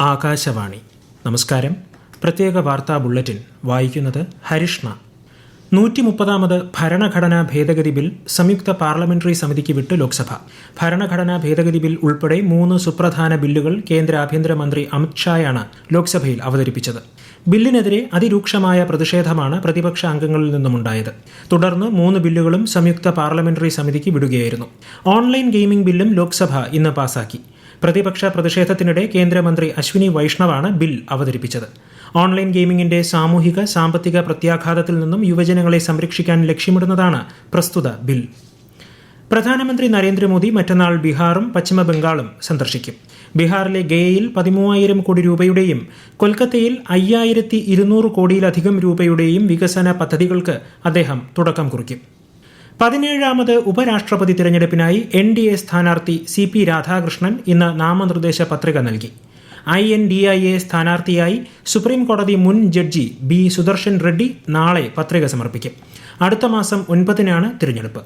ആകാശവാണി. നമസ്കാരം. പ്രത്യേക വാർത്താ ബുള്ളറ്റിൻ വായിക്കുന്നത് ഹരിഷ്ണ. 130ാമത് ഭരണഘടനാ ഭേദഗതി ബിൽ സംയുക്ത പാർലമെന്ററി സമിതിക്ക് വിട്ട് ലോക്സഭ. ഭരണഘടനാ ഭേദഗതി ബിൽ ഉൾപ്പെടെ 3 സുപ്രധാന ബില്ലുകൾ കേന്ദ്ര ആഭ്യന്തരമന്ത്രി അമിത് ഷായാണ് ലോക്സഭയിൽ അവതരിപ്പിച്ചത്. ബില്ലിനെതിരെ അതിരൂക്ഷമായ പ്രതിഷേധമാണ് പ്രതിപക്ഷ അംഗങ്ങളിൽ നിന്നുമുണ്ടായത്. തുടർന്ന് 3 ബില്ലുകളും സംയുക്ത പാർലമെന്ററി സമിതിക്ക് വിടുകയായിരുന്നു. ഓൺലൈൻ ഗെയിമിംഗ് ബില്ലും ലോക്സഭ ഇന്ന് പാസാക്കി. പ്രതിപക്ഷ പ്രതിഷേധത്തിനിടെ കേന്ദ്രമന്ത്രി അശ്വിനി വൈഷ്ണവാണ് ബിൽ അവതരിപ്പിച്ചത്. ഓൺലൈൻ ഗെയിമിംഗിന്റെ സാമൂഹിക സാമ്പത്തിക പ്രത്യാഘാതത്തിൽ നിന്നും യുവജനങ്ങളെ സംരക്ഷിക്കാൻ ലക്ഷ്യമിടുന്നതാണ് പ്രസ്തുത ബിൽ. പ്രധാനമന്ത്രി നരേന്ദ്രമോദി മറ്റന്നാൾ ബീഹാറും പശ്ചിമ ബംഗാളും സന്ദർശിക്കും. ബീഹാറിലെ ഗയയിൽ 13,000 കോടി രൂപയുടെയും കൊൽക്കത്തയിൽ 5,200 കോടിയിലധികം രൂപയുടെയും വികസന പദ്ധതികൾക്ക് അദ്ദേഹം തുടക്കം കുറിക്കും. 17ാമത് ഉപരാഷ്ട്രപതി തിരഞ്ഞെടുപ്പിനായി NDA സ്ഥാനാർത്ഥി CP രാധാകൃഷ്ണൻ ഇന്ന് നാമനിർദ്ദേശ പത്രിക നൽകി. INDIA സ്ഥാനാർത്ഥിയായി സുപ്രീം കോടതി മുൻ ജഡ്ജി B. സുദർശൻ റെഡ്ഡി നാളെ പത്രിക സമർപ്പിക്കും. അടുത്ത മാസം 9-നാണ് തിരഞ്ഞെടുപ്പ്.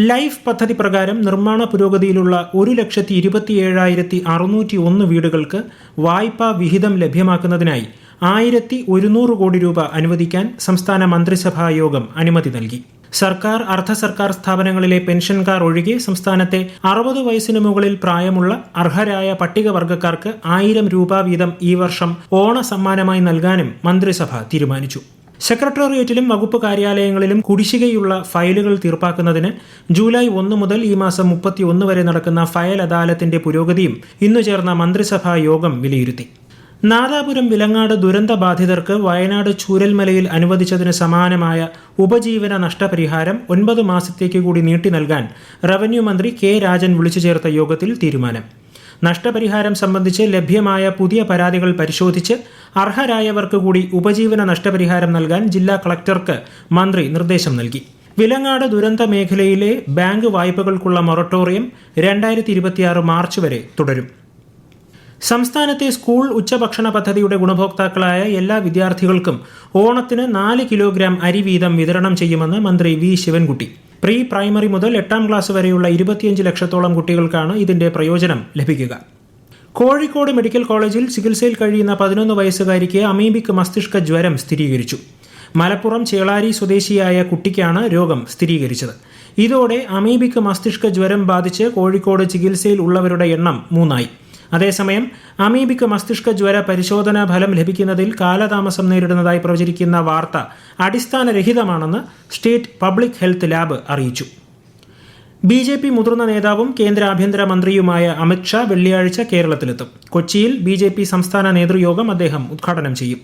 ലൈഫ് പദ്ധതി പ്രകാരം നിർമ്മാണ പുരോഗതിയിലുള്ള 1,27,601 വീടുകൾക്ക് വായ്പാ വിഹിതം ലഭ്യമാക്കുന്നതിനായി 1,100 കോടി രൂപ അനുവദിക്കാൻ സംസ്ഥാന മന്ത്രിസഭാ യോഗം അനുമതി നൽകി. സർക്കാർ, അർദ്ധ സർക്കാർ സ്ഥാപനങ്ങളിലെ പെൻഷൻകാർ ഒഴികെ സംസ്ഥാനത്തെ 60 വയസ്സിന് മുകളിൽ പ്രായമുള്ള അർഹരായ പട്ടികവർഗക്കാർക്ക് 1,000 രൂപ വീതം ഈ വർഷം ഓണ സമ്മാനമായി നൽകാനും മന്ത്രിസഭ തീരുമാനിച്ചു. സെക്രട്ടേറിയറ്റിലും വകുപ്പ് കാര്യാലയങ്ങളിലും കുടിശ്ശികയുള്ള ഫയലുകൾ തീർപ്പാക്കുന്നതിന് ജൂലൈ 1 മുതൽ ഈ മാസം 31 വരെ നടക്കുന്ന ഫയൽ അദാലത്തിന്റെ പുരോഗതിയും ഇന്നു ചേർന്ന മന്ത്രിസഭാ യോഗം വിലയിരുത്തി. നാദാപുരം വിലങ്ങാട് ദുരന്ത ബാധിതർക്ക് വയനാട് ചൂരൽമലയിൽ അനുവദിച്ചതിന് സമാനമായ ഉപജീവന നഷ്ടപരിഹാരം 9 മാസത്തേക്ക് കൂടി നീട്ടി നൽകാൻ റവന്യൂ മന്ത്രി K. രാജൻ വിളിച്ചു ചേർത്ത യോഗത്തിൽ തീരുമാനം. നഷ്ടപരിഹാരം സംബന്ധിച്ച് ലഭ്യമായ പുതിയ പരാതികൾ പരിശോധിച്ച് അർഹരായവർക്ക് കൂടി ഉപജീവന നഷ്ടപരിഹാരം നൽകാൻ ജില്ലാ കളക്ടർക്ക് മന്ത്രി നിർദ്ദേശം നൽകി. വിലങ്ങാട് ദുരന്ത മേഖലയിലെ ബാങ്ക് വായ്പകൾക്കുള്ള മൊറട്ടോറിയം 2026 മാർച്ച് വരെ തുടരും. സംസ്ഥാനത്തെ സ്കൂൾ ഉച്ചഭക്ഷണ പദ്ധതിയുടെ ഗുണഭോക്താക്കളായ എല്ലാ വിദ്യാർത്ഥികൾക്കും ഓണത്തിന് 4 കിലോഗ്രാം അരി വീതം വിതരണം ചെയ്യുമെന്ന് മന്ത്രി V. ശിവൻകുട്ടി. പ്രീ പ്രൈമറി മുതൽ 8ാം ക്ലാസ് വരെയുള്ള 25 ലക്ഷത്തോളം കുട്ടികൾക്കാണ് ഇതിന്റെ പ്രയോജനം ലഭിക്കുക. കോഴിക്കോട് മെഡിക്കൽ കോളേജിൽ ചികിത്സയിൽ കഴിയുന്ന 11 വയസ്സുകാരിക്ക് അമീബിക് മസ്തിഷ്ക ജ്വരം സ്ഥിരീകരിച്ചു. മലപ്പുറം ചേളാരി സ്വദേശിയായ കുട്ടിക്കാണ് രോഗം സ്ഥിരീകരിച്ചത്. ഇതോടെ അമീബിക് മസ്തിഷ്ക ജ്വരം ബാധിച്ച് കോഴിക്കോട് ചികിത്സയിൽ ഉള്ളവരുടെ എണ്ണം 3 അതേസമയം അമീബിക് മസ്തിഷ്ക ജ്വര പരിശോധനാ ഫലം ലഭിക്കുന്നതിൽ കാലതാമസം നേരിടുന്നതായി പ്രചരിക്കുന്ന വാർത്ത അടിസ്ഥാനരഹിതമാണെന്ന് സ്റ്റേറ്റ് പബ്ലിക് ഹെൽത്ത് ലാബ് അറിയിച്ചു. BJP മുതിർന്ന നേതാവും കേന്ദ്ര ആഭ്യന്തര മന്ത്രിയുമായ അമിത് ഷാ വെള്ളിയാഴ്ച കേരളത്തിലെത്തും. കൊച്ചിയിൽ BJP സംസ്ഥാന നേതൃയോഗം അദ്ദേഹം ഉദ്ഘാടനം ചെയ്യും.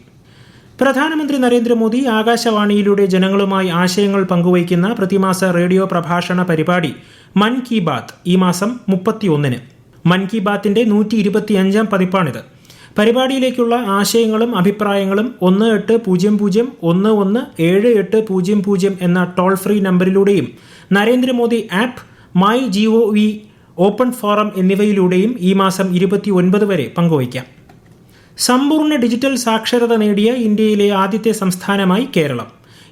പ്രധാനമന്ത്രി നരേന്ദ്രമോദി ആകാശവാണിയിലൂടെ ജനങ്ങളുമായി ആശയങ്ങൾ പങ്കുവയ്ക്കുന്ന പ്രതിമാസ റേഡിയോ പ്രഭാഷണ പരിപാടി മൻ കി ബാത്ത് ഈ മാസം 31-ന്. മൻ കി ബാത്തിന്റെ 125ാം പതിപ്പാണിത്. പരിപാടിയിലേക്കുള്ള ആശയങ്ങളും അഭിപ്രായങ്ങളും 1800-11-7800 എന്ന ടോൾ ഫ്രീ നമ്പറിലൂടെയും Narendra Modi app, MyGOV open forum എന്നിവയിലൂടെയും ഈ മാസം 29 വരെ പങ്കുവയ്ക്കാം. സമ്പൂർണ്ണ ഡിജിറ്റൽ സാക്ഷരത നേടിയ ഇന്ത്യയിലെ ആദ്യത്തെ സംസ്ഥാനമായി കേരളം.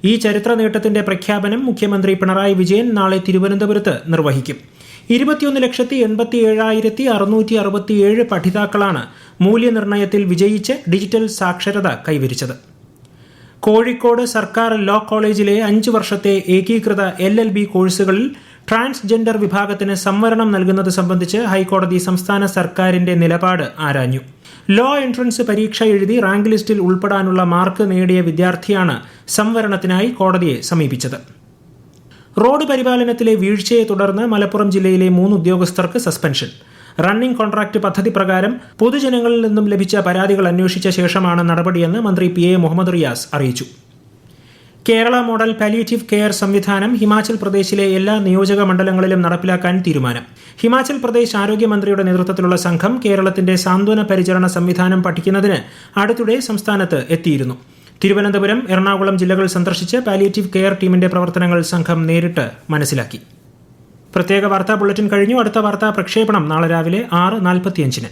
ഈ ചരിത്ര നേട്ടത്തിന്റെ പ്രഖ്യാപനം മുഖ്യമന്ത്രി പിണറായി വിജയൻ നാളെ തിരുവനന്തപുരത്ത് നിർവഹിക്കും. 21,87,667 പഠിതാക്കളാണ് മൂല്യനിർണ്ണയത്തിൽ വിജയിച്ച് ഡിജിറ്റൽ സാക്ഷരത കൈവരിച്ചത്. കോഴിക്കോട് സർക്കാർ ലോ കോളേജിലെ 5 വർഷത്തെ ഏകീകൃത LLB കോഴ്സുകളിൽ ട്രാൻസ്ജെൻഡർ വിഭാഗത്തിന് സംവരണം നൽകുന്നത് സംബന്ധിച്ച് ഹൈക്കോടതി സംസ്ഥാന സർക്കാരിന്റെ നിലപാട് ആരാഞ്ഞു. ലോ എൻട്രൻസ് പരീക്ഷ എഴുതി റാങ്ക് ലിസ്റ്റിൽ ഉൾപ്പെടാനുള്ള മാർക്ക് നേടിയ വിദ്യാർത്ഥിയാണ് സംവരണത്തിനായി കോടതിയെ സമീപിച്ചത്. റോഡ് പരിപാലനത്തിലെ വീഴ്ചയെ തുടർന്ന് മലപ്പുറം ജില്ലയിലെ 3 ഉദ്യോഗസ്ഥർക്ക് സസ്പെൻഷൻ. റണ്ണിംഗ് കോൺട്രാക്ട് പദ്ധതി പ്രകാരം പൊതുജനങ്ങളിൽ നിന്നും ലഭിച്ച പരാതികൾ അന്വേഷിച്ച ശേഷമാണ് നടപടിയെന്ന് മന്ത്രി PA മുഹമ്മദ് റിയാസ് അറിയിച്ചു. കേരള മോഡൽ പാലിയേറ്റീവ് കെയർ സംവിധാനം ഹിമാചൽ പ്രദേശിലെ എല്ലാ നിയോജക മണ്ഡലങ്ങളിലും നടപ്പിലാക്കാൻ തീരുമാനം. ഹിമാചൽ പ്രദേശ് ആരോഗ്യമന്ത്രിയുടെ നേതൃത്വത്തിലുള്ള സംഘം കേരളത്തിന്റെ സാന്ത്വന പരിചരണ സംവിധാനം പഠിക്കുന്നതിന് അടുത്തിടെ സംസ്ഥാനത്ത് എത്തിയിരുന്നു. തിരുവനന്തപുരം, എറണാകുളം ജില്ലകൾ സന്ദർശിച്ച് പാലിയേറ്റീവ് കെയർ ടീമിന്റെ പ്രവർത്തനങ്ങൾ സംഘം നേരിട്ട് മനസ്സിലാക്കി. പ്രത്യേക വാർത്താ ബുള്ളറ്റിൻ കഴിഞ്ഞു. അടുത്ത വാർത്താ പ്രക്ഷേപണം നാളെ രാവിലെ 6:45-ന്.